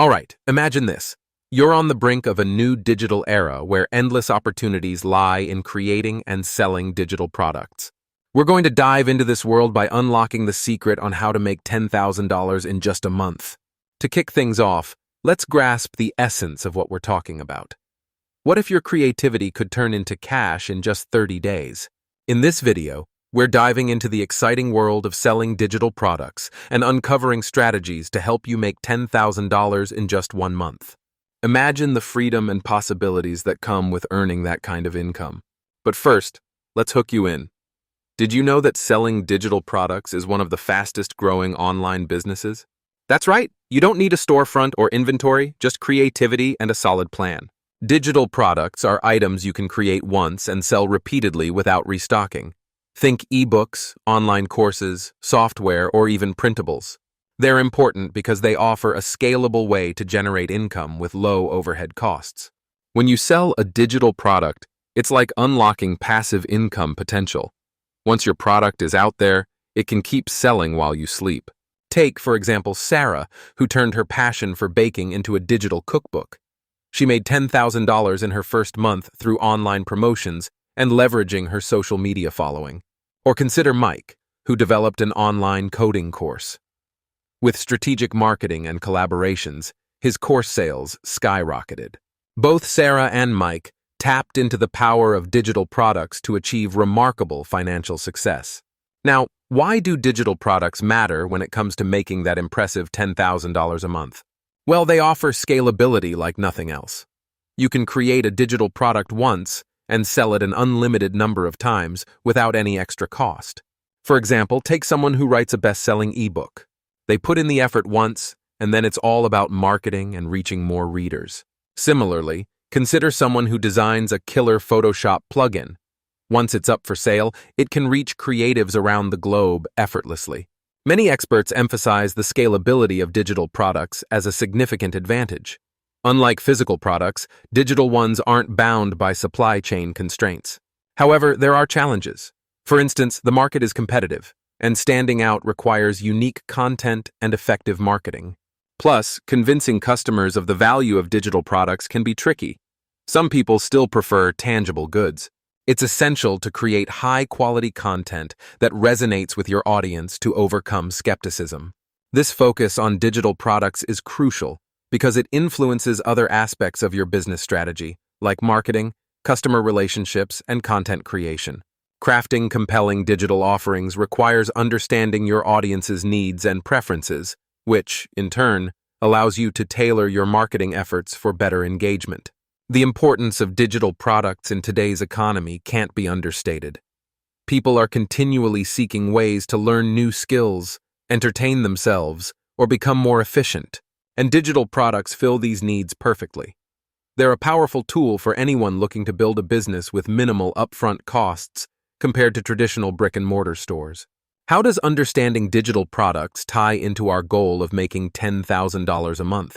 All right, imagine this. You're on the brink of a new digital era where endless opportunities lie in creating and selling digital products. We're going to dive into this world by unlocking the secret on how to make $10,000 in just a month. To kick things off, let's grasp the essence of what we're talking about. What if your creativity could turn into cash in just 30 days? In this video, we're diving into the exciting world of selling digital products and uncovering strategies to help you make $10,000 in just 1 month. Imagine the freedom and possibilities that come with earning that kind of income. But first, let's hook you in. Did you know that selling digital products is one of the fastest growing online businesses? That's right, you don't need a storefront or inventory, just creativity and a solid plan. Digital products are items you can create once and sell repeatedly without restocking. Think ebooks, online courses, software, or even printables. They're important because they offer a scalable way to generate income with low overhead costs. When you sell a digital product, it's like unlocking passive income potential. Once your product is out there, it can keep selling while you sleep. Take, for example, Sarah, who turned her passion for baking into a digital cookbook. She made $10,000 in her first month through online promotions and leveraging her social media following. Or consider Mike, who developed an online coding course. With strategic marketing and collaborations, his course sales skyrocketed. Both Sarah and Mike tapped into the power of digital products to achieve remarkable financial success. Now, why do digital products matter when it comes to making that impressive $10,000 a month? Well, they offer scalability like nothing else. You can create a digital product once and sell it an unlimited number of times without any extra cost. For example, take someone who writes a best-selling ebook. They put in the effort once, and then it's all about marketing and reaching more readers. Similarly, consider someone who designs a killer Photoshop plugin. Once it's up for sale, it can reach creatives around the globe effortlessly. Many experts emphasize the scalability of digital products as a significant advantage. Unlike physical products, digital ones aren't bound by supply chain constraints. However, there are challenges. For instance, the market is competitive, and standing out requires unique content and effective marketing. Plus, convincing customers of the value of digital products can be tricky. Some people still prefer tangible goods. It's essential to create high-quality content that resonates with your audience to overcome skepticism. This focus on digital products is crucial because it influences other aspects of your business strategy, like marketing, customer relationships, and content creation. Crafting compelling digital offerings requires understanding your audience's needs and preferences, which, in turn, allows you to tailor your marketing efforts for better engagement. The importance of digital products in today's economy can't be understated. People are continually seeking ways to learn new skills, entertain themselves, or become more efficient, and digital products fill these needs perfectly. They're a powerful tool for anyone looking to build a business with minimal upfront costs compared to traditional brick-and-mortar stores. How does understanding digital products tie into our goal of making $10,000 a month?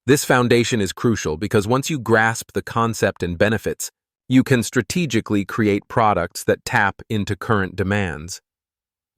This foundation is crucial because once you grasp the concept and benefits, you can strategically create products that tap into current demands.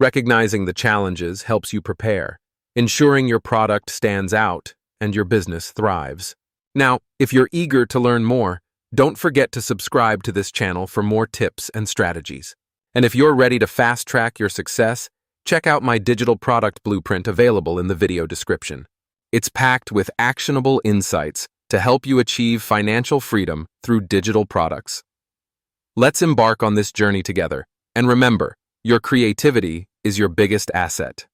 Recognizing the challenges helps you prepare, ensuring your product stands out and your business thrives. Now, if you're eager to learn more, don't forget to subscribe to this channel for more tips and strategies. And if you're ready to fast-track your success, check out my digital product blueprint available in the video description. It's packed with actionable insights to help you achieve financial freedom through digital products. Let's embark on this journey together. And remember, your creativity is your biggest asset.